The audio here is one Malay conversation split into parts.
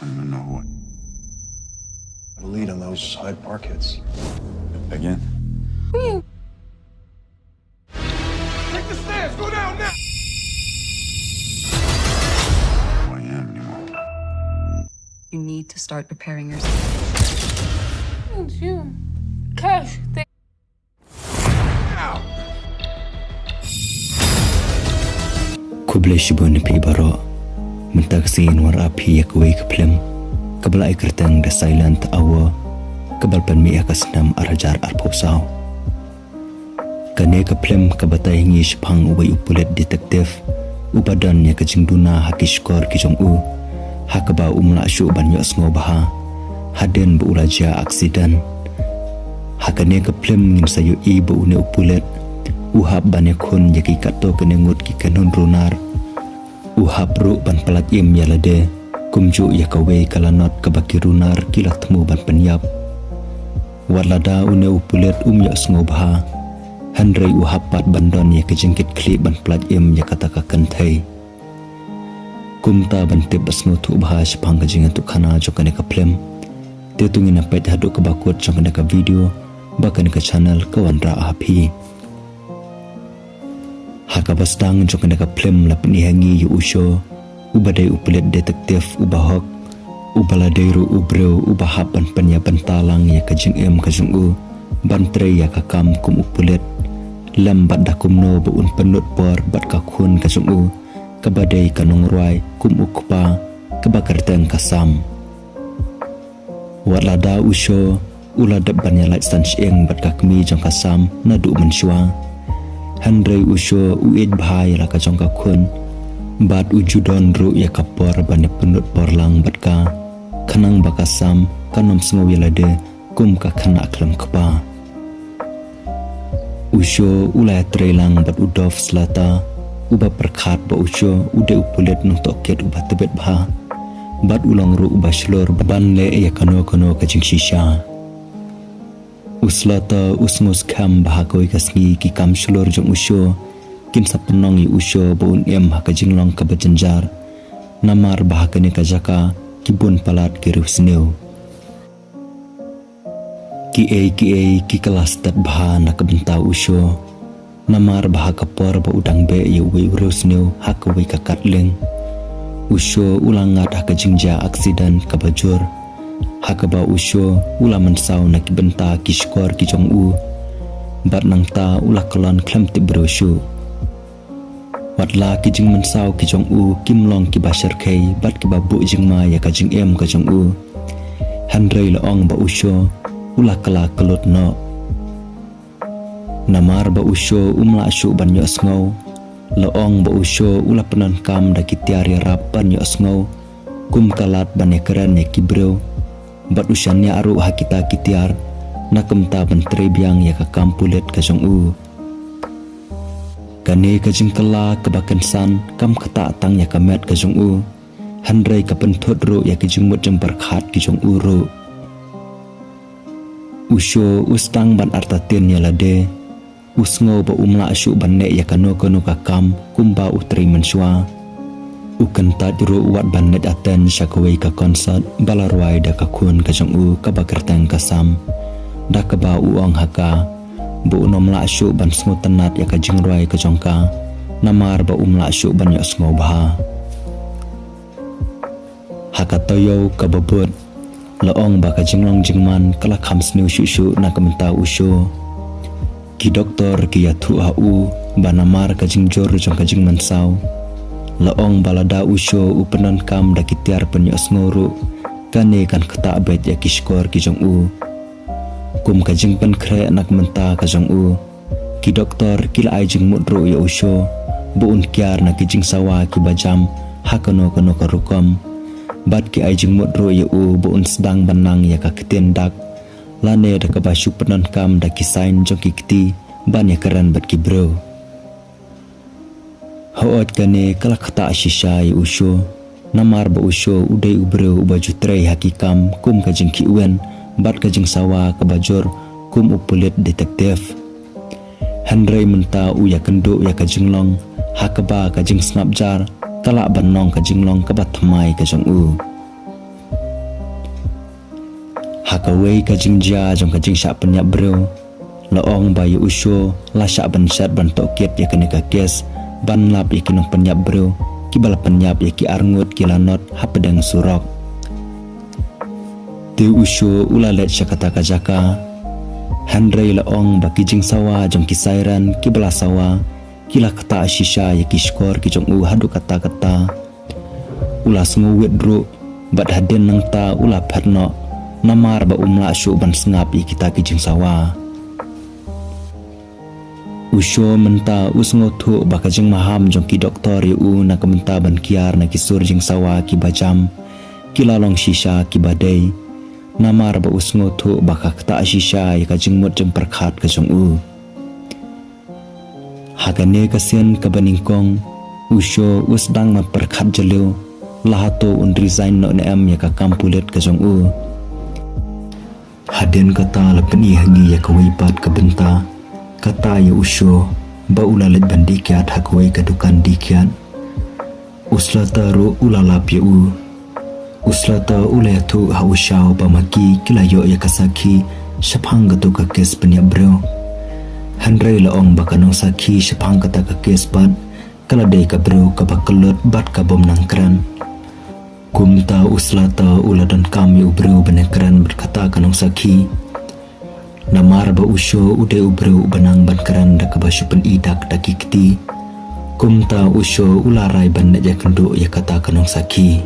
don't even know who. The lead on those Hyde Park hits. Again? Take the stairs. Go down now. Who I am anymore. You need to start preparing yourself. June. Cash. Kublai shibun pi baro mentaksin war api yakwai keplem kabla ikertang the silent hour kabal penmi akasnam arajar arposau kane keplem kabatai ngi shpang ubai upulet detektif ubadan ya kejingduna hakishkor kijong u hakaba umla shu banyo sngo baha haden bu ulaja aksiden hakane keplem ngin sayu i bu une upulet uhab bane khon yaki kato kene ngut ki kanon runar uhab ru ban pelat im yalade kumju ya kawe kalanot kabaki runar kilat temu ban penyap walada une upulet ya sngobaha handrei uhab pat bandon ya kejengkit kli ban pelat im ya kataka kentai kumta ban tip basno tu baha sepang kejingan tu kana jokane kaplem tetungin apet haduk kebakut jokane ka video bahkan ke channel kawanra api hakabastang jokane ka plem la penihangi yu usyo ubadai upulet detektif ubahok ubaladairu ubreu ubahap ban penya bentalang ya kajing em kajung u bantre ya kakam kum upulet lambat dakumno buun penut por bat kakun kajung u kabadai kanong ruai kum ukpa kabakar teng kasam watlada usyo uladap banyalait sansieng bat kakmi jong kasam nadu mensyua handrei usyo uid bahai la ka jongka kun bat ujudon ru ya kapor bane penut porlang bat ka kanang bakasam kanom sngo yelade kum ka kana aklam kapa usyo ulai trelang bat udof selata uba perkhat ba usyo ude upulet nung toket uba tebet bah bat ulang ru uba shlor ban le ya kano ka jing shisha uslata usngus kam bahagoi kasngi ki kam shlor jong usyo kin sapenong i usyo baun em hakajinglong ka bajanjar namar bahakane ka jaka kibun palat ki rusneu ki kelas tat baha na kabenta usyo namar bahaka por ba udang be yu wi rusneu hakawai ka katleng usyo ulangat hakajingja aksiden ka bajur hakaba usyo ula mensau nak benta kishkor kijong u bat nang ta ula kolon klem ti broshu watla kijing mensau kijong u kimlong ki bashar kai bat ki babu jingma ya kajing em kajong u handrei laong ba usyo ula kala kelut no namar ba usyo umla shu banyo sngo laong ba usyo ula penan kam da kitiari rap banyo sngo kum kalat bane keren ya kibreu bat usiannya aru hakita kitiar nakemta bentre biang ya ka kampulet ka jong u kane ka jingkela kebakan san kam kata tang ya kamet ka jong u handrei ka penthot ro ya ki jingmut jeng berkhat ki jong u ro usyo ustang ban artatin ya lade usngo ba umla asyu banne ya kano ka kam kumba utri mensua ukan ta juru wat bannet aten syakawai ka konsert balarwai da ka kun ka jong u ka bakertang kasam da ka ba uang haka bu unom la syu ban smut tenat ya ka jingroi ka jongka namar ba umla syu ban ya sngo baha haka toyo ka babut laong ba ka jinglong jingman kala kham snu syu na ka menta usyo ki doktor ki ya thu u ba namar ka jingjor jong ka jingman sau laong balada usyo upenan kam da kitiar penyo sngoru kane kan kata bet ya kishkor ki jong u kum ka jing pen kre anak menta ka jong u ki doktor kila ai jing mudro ya usyo bu un kiar na ki jing sawa ki bajam hakano ka rukom bat ki ai jing mudro ya u bu un sedang banang ya ka ketendak lane da ka basyu penan kam da kisain jong ki kiti ban ya keren bat ki bro Hawat kane kala kata shisai usyo namar ba usyo udai ubreu ubaju trei hakikam kum kajing kiwen bat kajing sawa kabajor kum upulit detektif handrei menta uya kendo ya kajing long hakaba kajing snapjar talak banong kajing long kabat thamai kajong u Hakaway ka jingja jong ka jing syak penyap bro. Laong bayu usyo la syak ban syat ban toket ya kene ka kes ban lap ya kinong penyap bro. Ki bala penyap ya ki arngut ki lanot hapedang surok. Te usyo ulalet syakata ka jaka. Handray laong ba ki jing sawa jong ki sairan ki bala sawa. Kila kata shisha ya ki skor ki jong hadu kata-kata. Ula sengu wedro bat haden nang ta ula phatno namar ba umla syu ban sengap i kita ki jing sawa. Usyo menta usngo thu ba ka jing maham jong ki doktor yu na ka menta ban kiar na ki sur jing sawa ki bajam ki lalong shisha ki badai namar ba usngo thu ba ka kata shisha ya ka jing mot jong perkhat ka jong Hagane kasian ka baningkong usyo usdang ma perkhat jelo lahato un resign no am ya ka kampulet ka jong Haden kata lapeni hangi ya ka wipat ka benta kata ya usyo ba ulalet bandikiat hakwai ka dukan dikiat uslata ro ulalap ya uslata ulayatu ha usyaw ba maki kilayo ya kasaki syapang ka ka kes penyap bro Handray laong bakanong saki syapang kata ka kes bat kaladai ka bro ka bakelot bat ka bom nang kran Kumta uslata uladan kami ubro benekran berkata kanong saki Namar ba usyo ude ubro banang ban keran da kabasyu pen idak da kikti Kumta usyo ularai ban na jakendo ya kata kanong saki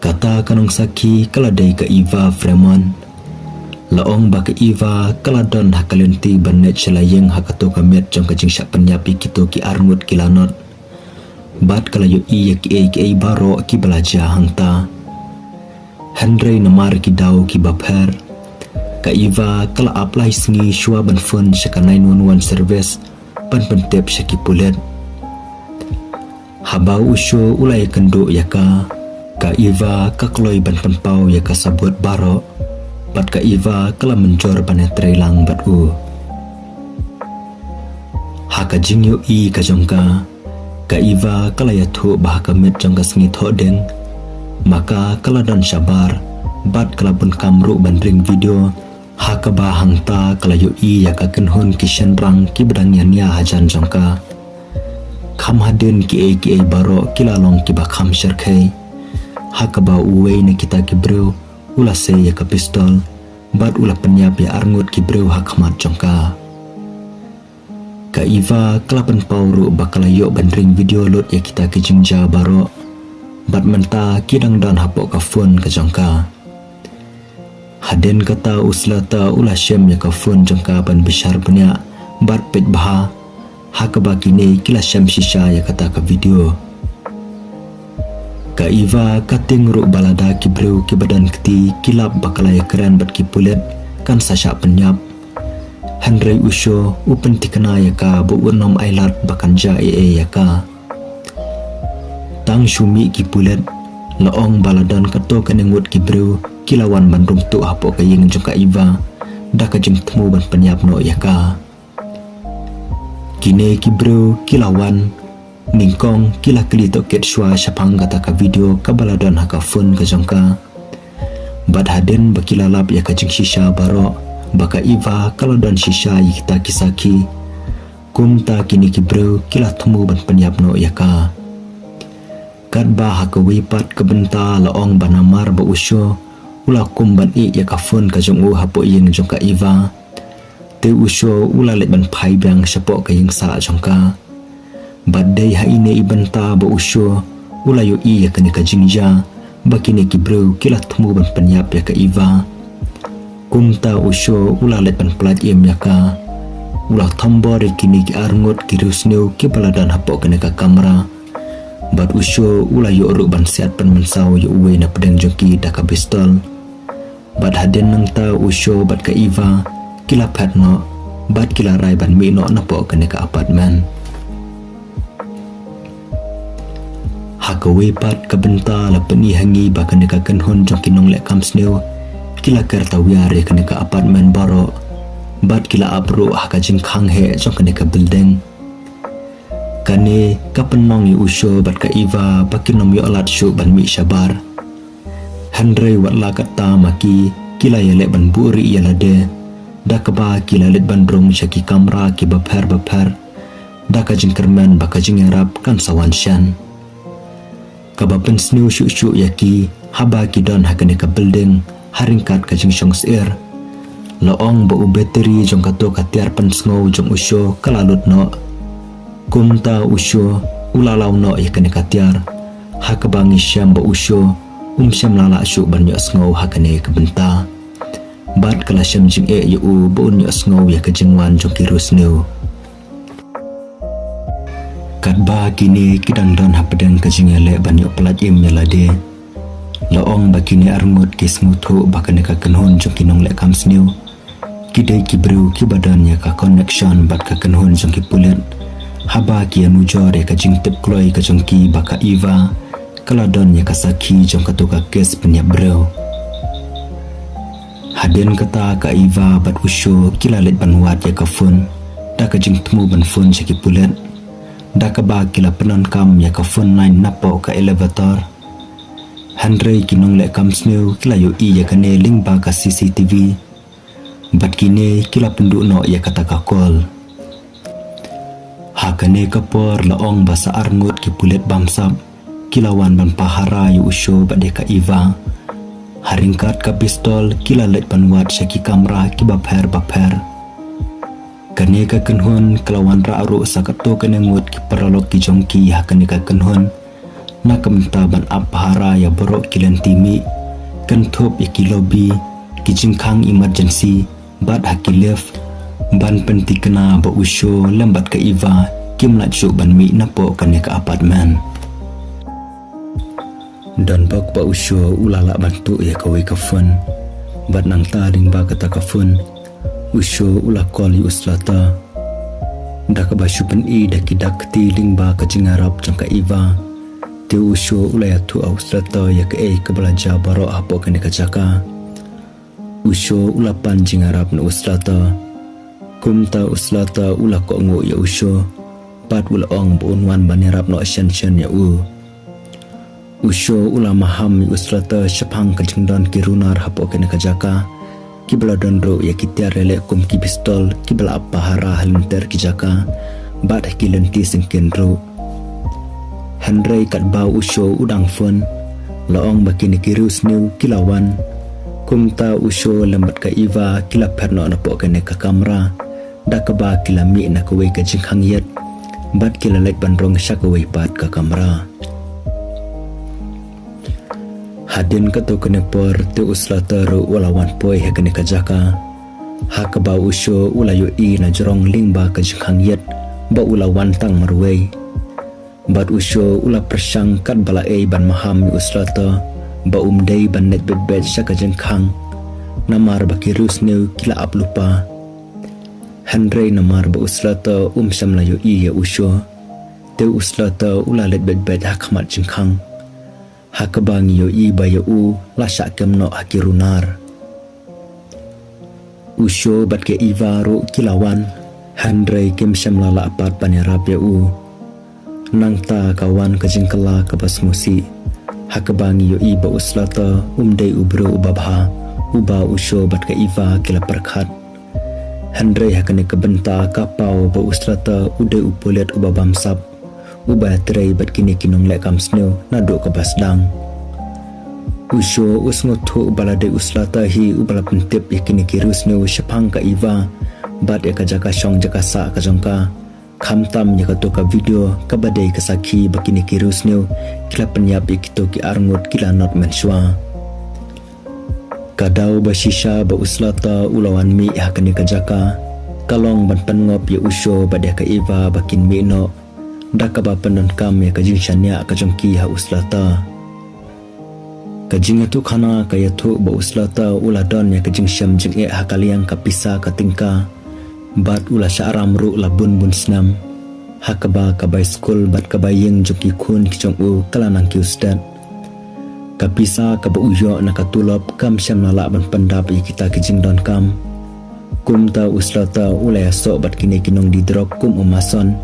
Kata kanong saki kaladai ka Iva Fremon Laong ba ka Iva kaladon hakalenti ban net selayeng hakato kamet jong kajing syak penyapi kito ki arngut kilanot Bat kalayo iya ki baro ki belaja hangta Handray namar ki daw ki bapher Ka Iva kala apply singi shua ban phone syaka 911 service ban pentep syaki pulet Habau usyo ulay kendo yaka Ka Iva ka kloy ban penpau yaka sabut baro Bat ka Iva kala menjor ban trailang bat Haka jingyo i ka jongka Ka Iva kala yathu bah kamit jongka sengi thodeng Maka kala dan syabar bat kala pun kamru ban ring video Haka bahang ta kala yu i ya ka kenhun ki shenrang ki bedangnya nia hajan jongka Kam hadin ki baro kilalong ki bakham syarkai Haka ba uwei na kita ki bro ula se ya ka pistol bat ula penyap ya arngut ki bro hakmat jongka Ka Iva kelapan pauru bakala yok bandring video load ya kita ke jingja baro bat menta kidang dan hapok ka phone ka jongka Haden kata uslata ula syem ya ka phone jongka ban besar punya bat pet baha haka bakine kila syem shisha ya kata ka video Ka Iva kating ru balada ki bro ki badan keti kilap bakala ya keren bat ki pulet kan sasya penyap Handray usyo upen tikana ya ka bu urnom ailat bakanja ya ka Tang syumi ki pulet laong baladan kato kanengut ki bro kilawan bandung tu hapo kayeng jong ka Iva da ka jeng temu ban penyap no ya ka Kine ki bro kilawan ningkong kila kli toket shwa syapang kata ka video ka baladan haka phone ka jongka Bad haden bakilalap ya ka jeng shisha baro baka Iva kalau dan shisha kita kisaki kumta kini ki bro kila temu ban penyap no ya ka Kad ba haka wipat ke benta laong banamar ba usyo ula kumban i ya ka phone ka jong hapo yeng jong ka Iva te usyo ula let ban pai bang syapok ka yeng sa jong ka badai ha ine ibenta ba usyo ula yo i ya kani ka jingja bakine ki bro kila temu ban penyap ya ka Iva kumta usyo ula let ban plat yem ya ka ula tombor kini ki arngut ki rusneu ki baladan hapok kani ka kamera bad usyo ula yo ru ban siat pan mensaw yo uwe na pedang jongki da ka pistol bad haden nang ta usyo bad ka Iva kila patno bad kila rai ban mi no na po kani ka apartment hakawe pat ka benta la peni hangi ba kani ka kenhon jongki nong le kamsneu kila kerta wiare kani ka apartment baro bad kila abro haka jing khang he jong kani ka building kane kapenong yu usyo bat ka Iva pakinom yu alat syu ban mi syabar Henry watla kata maki kila yale ban buri yalade da kaba kila lit bandrong syaki kamera ki bapher da kajing kermen bakajing yarap kan sawan syan kaba pensniu syuk yaki haba ki don hakane ka building haringkat kajing syongs air laong ba bateri jong kato katiar pensngau jong usyo kalalut no kumta usyo ulalau no yakane katiar hakabangi syam ba usyo syam lala syuk ban yo sngo hakane kabenta bat kala syam jing yu bon yo sngo ya kajingwan jong kirus new kat ba kini kidang don hapedang kajing le ban yo pelat im yalade laong ba kini arngut ki smuthu bakane ka kanhon jong kinong le kams new kidai ki bru ki badan ya ka connection bat ka kanhon jong ki pulet haba ki anu jore ka jing tip kloi ka jong ki baka Eva kaladon ya kasaki jong katuka kes penyap breu haden kata ka Eva bat usyo kilalit banwat ya ka phone da ka jing temu ban phone saki pulet da ka ba kila penon kam ya ka phone line napo ka elevator Henry kinong le kam sneu kila yo i ya kane link ba ka CCTV bat kine kila penduk no ya kata ka call hakane kapor laong basa arngut ki pulet bamsap kilawan ban pahara yu usyo bade ka Eva haringkat ka pistol kila let panwat syaki kamera ki bapher kane ka kenhun kelawan ra'ru sakato kane ngut ki paralok ki jongki hakane ka kenhun na kamta ban apahara ya borok kilen timi kenthop ya ki lobby ki jingkhang emergency bat hakilef ban penti kena ba usyo lambat ka Eva kim laju ban mi napo kane ka apartment dan bak ba usyo ulala bantu ya kawi ka phone bat nang taring ba kata ka phone usyo ula call yu uslata da ka ba syupen i da kidak tiling ba ka jingarap jang ka Eva te usyo ula ya tu uslata ya ka ka belaja baro apo kane ka jaka usyo ula pan jingarap na uslata kumta uslata ula ko ngo ya usyo pat ula ong bunwan banirap no shen ya usyo ula maham uslata syapang kajengdon kirunar hapo kene kajaka kibla dondro ya kitiar rele kum ki pistol kibla apahara halinter kijaka bat kilenti singkenro Henry kat bau usyo udang phone laong bakini kirus new kilawan kumta usyo lambat ka Eva kila perno napo kene ka kamera da ka ba kila mi na kuwe ka jingkhang yet bat kila lek bandrong syakawe pat ka kamera hadin kato kene por te uslata ru walawan poi he kene kajaka hak ba usyo ulayo i na jorong lingba ka jingkhang yet ba ulawan tang marwei bat usyo ula persang kat bala ban maham uslata ba umdei ban net bebet syaka jingkhang namar ba kirus new kila aplupa Henry namar ba uslata samlayo i ya usyo te uslata ula let bebet hakmat jingkhang hakabang yo i ba yo la syakam no hakirunar usyo bat ke Eva ro kilawan Henry kim samlala apat panirap ya nang ta kawan kajingkala kabas musi hakabang yo i ba uslata umdei ubro ubabha uba usyo bat ke Eva kila perkhat Henry hakane kebenta kapau ba uslata ude upolet ubabamsap uba tray bat kini kinong lekam snow nado ka basdang usyo usngotho balade uslata hi ubala pentip yakini kirus snow syapang ka Eva bat ya kajaka syong jaka sa ka jongka khamtam ya ka video ka badai ka sakhi bakini kirus snow kila penyap ikito ki arngut kila not menswa kadau basisha ba uslata ulawan mi hakani kajaka kalong ban pengop ya usyo badai ka Eva bakin mi no da ka ba penon kam ya kajing syanya ka jongki ha uslata kajing tu khana ka ya thu ba uslata ula don ya kajing syam jing e hakaliang ka pisa ka tingka bat ula syaram ru la bun snam hakaba ka bai school bat ka bayeng jongki khun ki jong kalanang ki ustad ka pisa ka ba uyo na ka tulop kam syam nala ban pendap ya kita kajing don kam kumta uslata ula ya so bat kini kinong di drop kum umason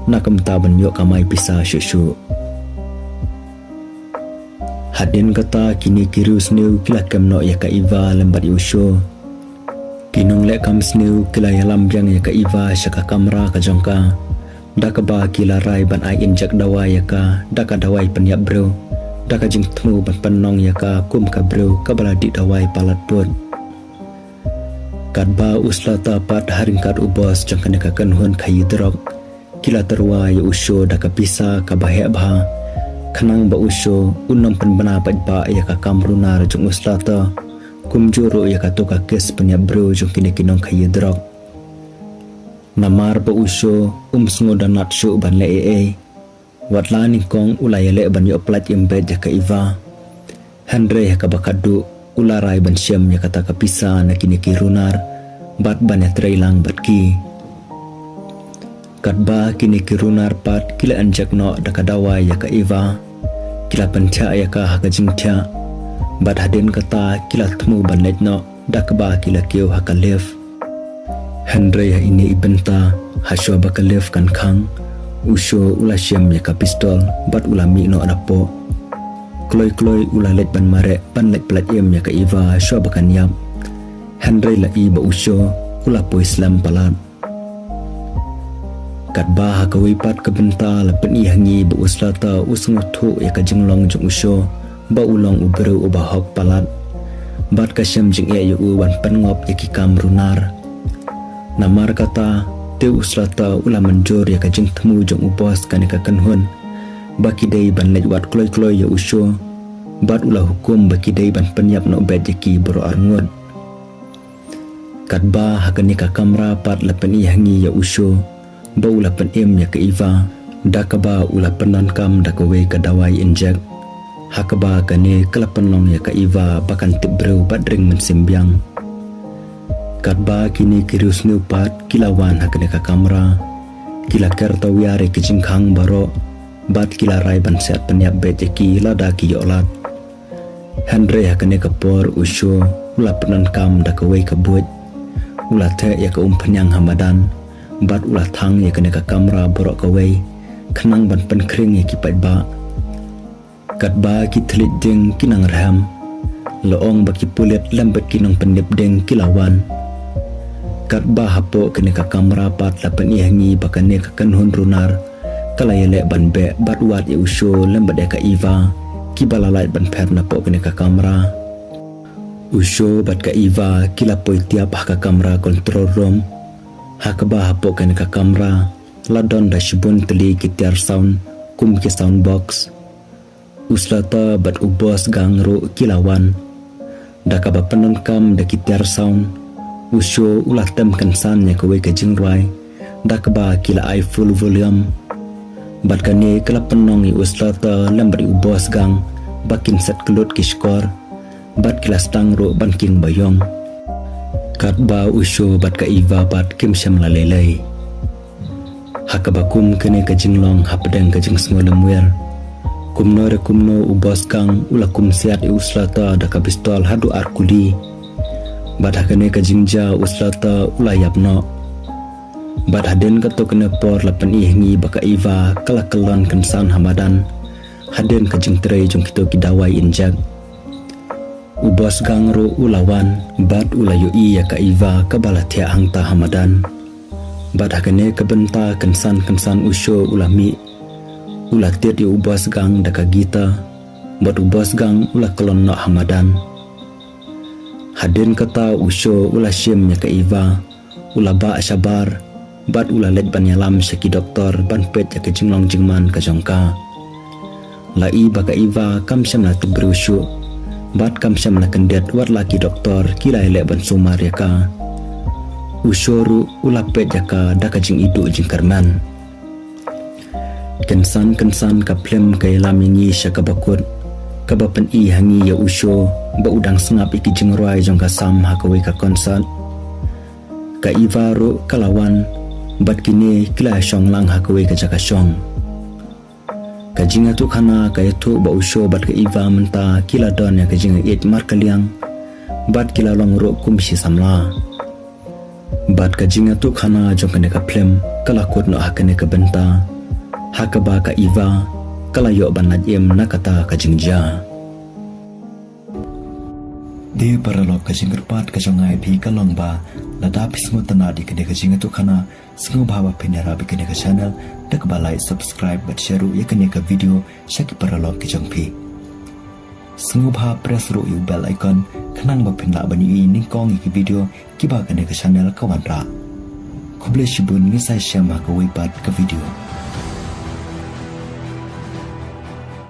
nakam taban yo kamay pisa syusyu Hadin kata kini kiru sniu kila kemno ya ka Iva lembat yusho. Kinong lek kam sniu kila ya lambiang ya ka Iva syaka kamera ka jongka. Daka ba kila rai ban ai injak dawa ya ka daka dawai penyap bro. Daka jing temu ban penong ya ka kum ka bro ka baladi dawai palat pun. Kat ba usla tapat haring kat ubos jongka neka kenhun kayu drok. Kila terwa ya usho daka pisa ka bahek bah. Kanang ba usho unang penbana pa ya ka kamruna rajung uslata kumjuro ya ka toka kes penya bro jong kini kinong kayu drok. Namar ba usho sungo dan natsyo ban le ee watla ning kong ulay le ban yo plat imbed ya ka Iva. Henry ya ka bakadu ularay ban siyam ya ka taka pisa na kini kirunar bat ban ya trailang bat ki. Katba kini kirunar pat kila anjak no dakadawai ya ka Iva. Kila pentia ya ka hakajing tia. Bat hadin kata kila temu banlet no dakba kila kio hakalef. Henry ya ini ibenta hasyo bakalef kan kang. Usyo ula syem ya ka pistol bat ulami no adapo. Kloy ula let ban marek ban let pelat yem ya ka Iva syo bakan yam. Henry la i ba usyo ula po Islam palat. Kat bah kawipat kebenta lapen ihangi ba uslata usung thu ya ka jinglong jong usyo ba ulong ubru ubahok palat bat kasyam jing e yu ban pengop ya ki kamrunar. Namar kata te uslata ula menjor ya ka jing temu jong ubos kan ka kenhun baki dei ban lej wat kloy ya usyo bat ula hukum baki dei ban penyap no bed ya ki bro arngot. Kat bah hakani ka kamera pat lapen ihangi ya usyo ba ula pen ya ka Iva dakaba ula penon kam dakawe ka dawai injek hakaba kane kala penong ya ka Iva bakan tibreu badring mensimbiang. Katba kini kirus nupat kilawan hakane ka kamera kila kerta wiare ke jingkhang baro bat kila rai ban set penyap bejeki lada ki yolat. Henry hakane ka por usyo ula penon kam dakawe ka buj ula te ya ka penyang hamadan bat ulah thang ya kena ka kamera borok kawai kenang ban pen kring ya kipat ba. Kat ba ki telit ding kinang raham loong baki pulit lembet kinong pendip ding kilawan. Kat ba hapo kena ka kamera pat lapan ihangi bakane ka kanhun runar kalayele ban be bat wat ya usyo lembet ya ka Iva ki balalait ban per napo kena ka kamera. Usyo bat ka Iva kila poi tiap ka kamera control room hakaba hapo kan ka kamera ladon dashboard teli kitiar sound kum ke sound box uslata bat ubos gangro kilawan dakaba penon kam da kitiar sound usyo ulah tem kansan nya kowe ka jingrai dakaba kila ai full volume bat kane kala penong i uslata lambri ubos gang bakin set kelut ki skor bat kila stangro banking bayong. Kat ba usyo bat ka Iva bat kim syam la lelai hakabakum kene ka jinglong hapdeng ka jing smolemwer kumno ubos kang ula kum siat i uslata da ka pistol hadu arkuli bat hakane ka jingja uslata ula yapno bat haden ka to kene por lapan ihngi baka Iva kala kelon kensan hamadan haden ka jing trei jong kito ki dawai injak. Ubos gangro ulawan bat ulayo iya ka Iva kabala tia hangta hamadan bat hakane kabenta kensan usyo ulami ulatit yu ubos gang daka gita bat ubos gang ula kelon no hamadan. Hadin kata usyo ula syem ya ka Iva ula ba sabar bat ula let ban yalam syaki doktor ban pet ya ka jinglong jingman ka jongka lai baka Iva kam syam na tubrusyo bat kam syam na kendet wat laki doktor kila elek ban sumar ya ka usyoru ulapet ya ka daka jing idu jing karman kensan ka plem ka yalam ingi syaka bakut kabapan i hangi ya usyo ba udang sengap iki jing ruai jong ka sam hakawe ka konsert ka Iva ru kalawan bat kini kila syong lang hakawe ka jaka syong kajinga tu khana kaya tu ba usyo bat ka Iva menta kila don ya kajinga it markaliang bat kila long ro kumsi samla bat kajinga tu khana jong kane ka plem kala kut no hakane ka benta hakaba ka Iva kala yo ban najem nakata kajingja. Dia paralog kajing kerpat kajongai pi kalong ba lada pismo tana di kene kajing tu kana sengo bhaba pinera bi kene ka channel dak balai subscribe bat share ya kene ka video shaki paralog kajong pi sengo bha press ro yu bell icon khanang ba pinla bani i ning kong ki video ki ba kene ka channel ka wan ra khoble shibun ni sai shama ka wi pat ka video